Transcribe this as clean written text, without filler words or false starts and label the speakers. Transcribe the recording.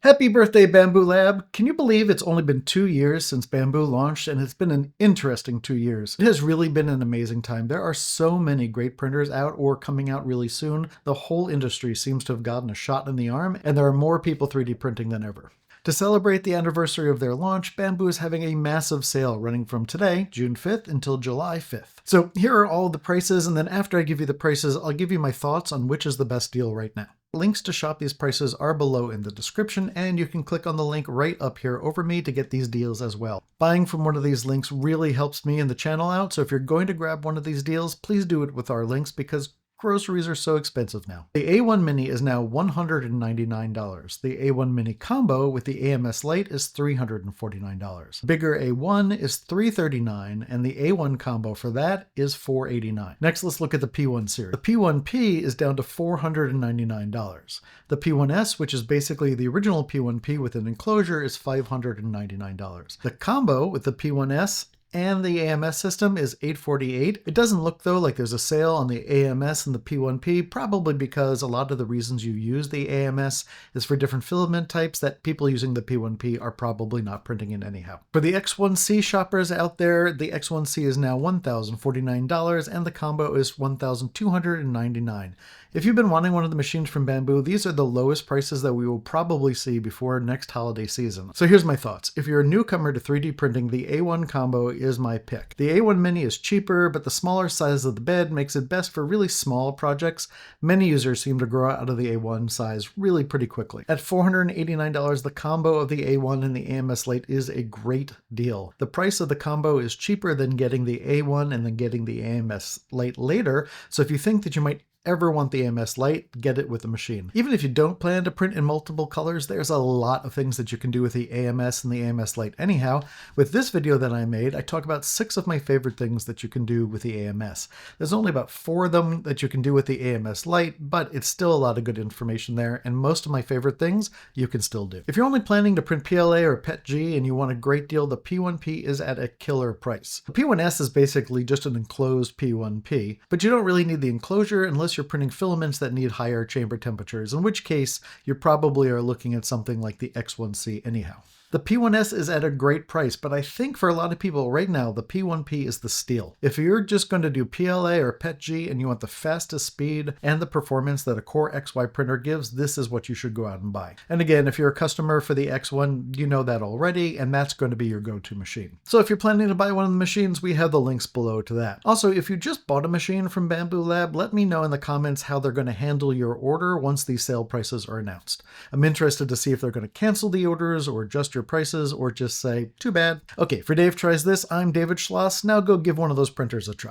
Speaker 1: Happy birthday, Bambu Lab! Can you believe it's only been 2 years since Bambu launched, and it's been an interesting 2 years. It has really been an amazing time. There are so many great printers out or coming out really soon. The whole industry seems to have gotten a shot in the arm, and there are more people 3D printing than ever. To celebrate the anniversary of their launch, Bambu is having a massive sale running from today, June 5th, until July 5th. So here are all the prices, and then after I give you the prices, I'll give you my thoughts on which is the best deal right now. Links to shop these prices are below in the description, and you can click on the link right up here over me to get these deals as well. Buying from one of these links really helps me and the channel out, so if you're going to grab one of these deals, please do it with our links because groceries are so expensive now. The A1 Mini is now $199. The A1 Mini Combo with the AMS Lite is $349. Bigger A1 is $339, and the A1 Combo for that is $489. Next, let's look at the P1 series. The P1P is down to $499. The P1S, which is basically the original P1P with an enclosure, is $599. The Combo with the P1S and the AMS system is $848. It doesn't look though like there's a sale on the AMS and the P1P, probably because a lot of the reasons you use the AMS is for different filament types that people using the P1P are probably not printing in anyhow. For the X1C shoppers out there, the X1C is now $1,049 and the combo is $1,299. If you've been wanting one of the machines from Bambu, these are the lowest prices that we will probably see before next holiday season. So here's my thoughts. If you're a newcomer to 3D printing, the A1 combo is my pick. The A1 Mini is cheaper, but the smaller size of the bed makes it best for really small projects. Many users seem to grow out of the A1 size really pretty quickly. At $489, the combo of the A1 and the AMS Lite is a great deal. The price of the combo is cheaper than getting the A1 and then getting the AMS Lite later, so if you think that you might ever want the AMS Lite, get it with the machine. Even if you don't plan to print in multiple colors, there's a lot of things that you can do with the AMS and the AMS Lite anyhow. With this video that I made, I talk about 6 of my favorite things that you can do with the AMS. There's only about 4 of them that you can do with the AMS Lite, but it's still a lot of good information there, and most of my favorite things you can still do. If you're only planning to print PLA or PETG and you want a great deal, the P1P is at a killer price. The P1S is basically just an enclosed P1P, but you don't really need the enclosure unless you're printing filaments that need higher chamber temperatures, in which case you probably are looking at something like the X1C anyhow. The P1S is at a great price, but I think for a lot of people right now, the P1P is the steal. If you're just going to do PLA or PETG and you want the fastest speed and the performance that a Core XY printer gives, this is what you should go out and buy. And again, if you're a customer for the X1, you know that already, and that's going to be your go-to machine. So if you're planning to buy one of the machines, we have the links below to that. Also, if you just bought a machine from Bambu Lab, let me know in the comments how they're going to handle your order once these sale prices are announced. I'm interested to see if they're going to cancel the orders or adjust your prices or just say, too bad. Okay, for Dave Tries This, I'm David Schloss. Now go give one of those printers a try.